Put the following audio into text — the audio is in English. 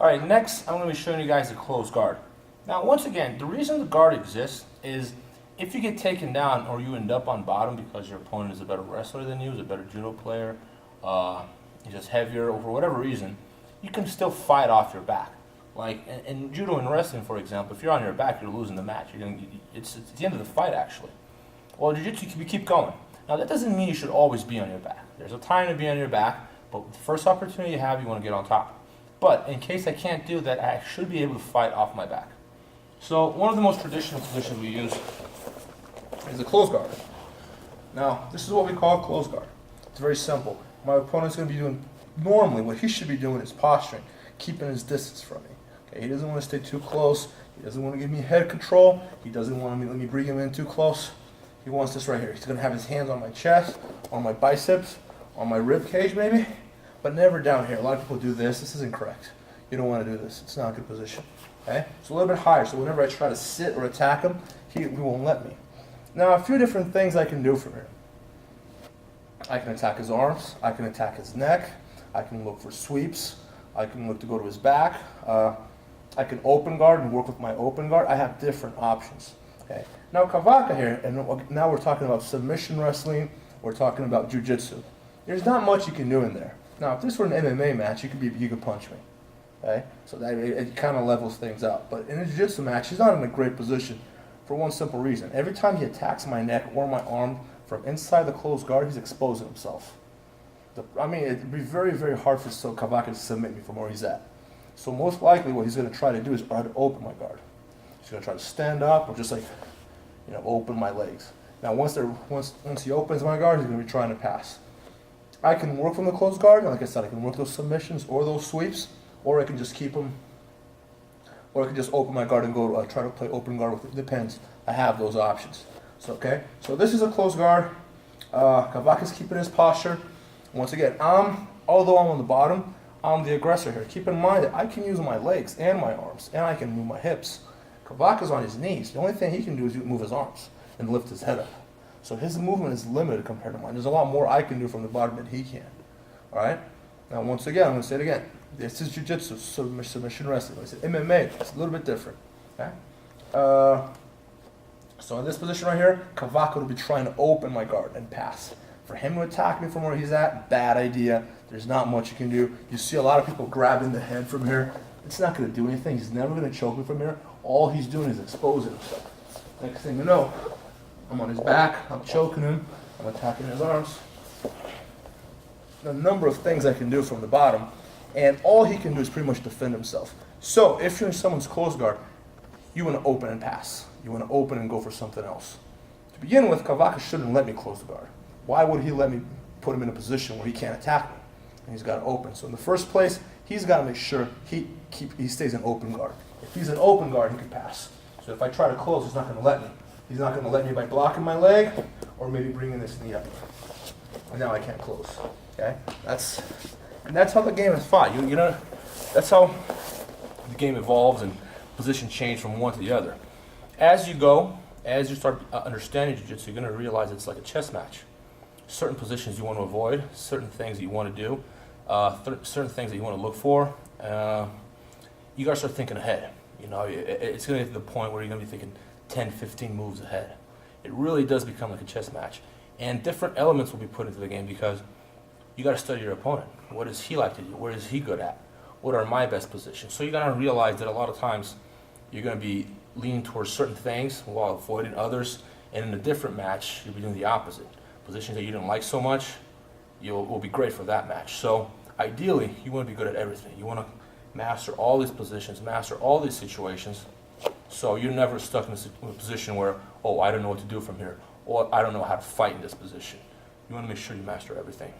All right, next I'm going to be showing you guys the closed guard. Now, once again, the reason the guard exists is if you get taken down or you end up on bottom because your opponent is a better wrestler than you, is a better judo player, he's just heavier, or for whatever reason, you can still fight off your back. Like in judo and wrestling, for example, if you're on your back, you're losing the match. It's the end of the fight, actually. Well, jiu-jitsu, you keep going. Now, that doesn't mean you should always be on your back. There's a time to be on your back, but the first opportunity you have, you want to get on top. But in case I can't do that, I should be able to fight off my back. So one of the most traditional positions we use is the closed guard. Now, this is what we call a closed guard. It's very simple. My opponent's going to be doing, normally what he should be doing is posturing, keeping his distance from me. Okay, he doesn't want to stay too close. He doesn't want to give me head control. He doesn't want to let me bring him in too close. He wants this right here. He's going to have his hands on my chest, on my biceps, on my rib cage maybe, but never down here. A lot of people do this. This is incorrect. You don't want to do this. It's not a good position. Okay? It's a little bit higher, so whenever I try to sit or attack him, he won't let me. Now, a few different things I can do from here. I can attack his arms. I can attack his neck. I can look for sweeps. I can look to go to his back. I can open guard and work with my open guard. I have different options. Okay. Now Kavaka here, and now we're talking about submission wrestling. We're talking about jiu-jitsu. There's not much you can do in there. Now, if this were an MMA match, you could punch me. Okay, so that it kind of levels things out. But in a jiu-jitsu match, he's not in a great position for one simple reason. Every time he attacks my neck or my arm from inside the closed guard, he's exposing himself. It'd be very, very hard for Kavaka to submit me from where he's at. So most likely what he's going to try to do is try to open my guard. He's going to try to stand up or just open my legs. Now once he opens my guard, he's going to be trying to pass. I can work from the closed guard, and like I said, I can work those submissions or those sweeps, or I can just keep them, or I can just open my guard and go try to play open guard with it. Depends. I have those options. So okay, so this is a closed guard. Kavaka's keeping his posture. Once again, although I'm on the bottom, I'm the aggressor here. Keep in mind that I can use my legs and my arms, and I can move my hips. Kavaka's on his knees. The only thing he can do is move his arms and lift his head up. So his movement is limited compared to mine. There's a lot more I can do from the bottom than he can. All right? Now, once again, I'm going to say it again. This is jiu-jitsu, submission wrestling. Like I said, MMA, it's a little bit different. Okay? So in this position right here, Kavaka will be trying to open my guard and pass. For him to attack me from where he's at, bad idea. There's not much you can do. You see a lot of people grabbing the head from here. It's not going to do anything. He's never going to choke me from here. All he's doing is exposing himself. Next thing you know, I'm on his back, I'm choking him, I'm attacking his arms. A number of things I can do from the bottom, and all he can do is pretty much defend himself. So if you're in someone's closed guard, you want to open and pass. You want to open and go for something else. To begin with, Kavaka shouldn't let me close the guard. Why would he let me put him in a position where he can't attack me? And he's got to open. So in the first place, he's got to make sure he stays in open guard. If he's in open guard, he can pass. So if I try to close, he's not going to let me. He's not going to let me by blocking my leg or maybe bringing this knee up. And now I can't close. Okay? That's how the game is fought. You know, that's how the game evolves and positions change from one to the other. As you start understanding jiu-jitsu, you're going to realize it's like a chess match. Certain positions you want to avoid, certain things that you want to do, certain things that you want to look for. You got to start thinking ahead. You know, it's going to get to the point where you're going to be thinking 10, 15 moves ahead. It really does become like a chess match. And different elements will be put into the game because you got to study your opponent. What does he like to do? Where is he good at? What are my best positions? So you got to realize that a lot of times you're going to be leaning towards certain things while avoiding others. And in a different match, you'll be doing the opposite. Positions that you don't like so much, will be great for that match. So ideally, you want to be good at everything. You want to master all these positions, master all these situations, so you're never stuck in a position where, oh, I don't know what to do from here, or I don't know how to fight in this position. You want to make sure you master everything.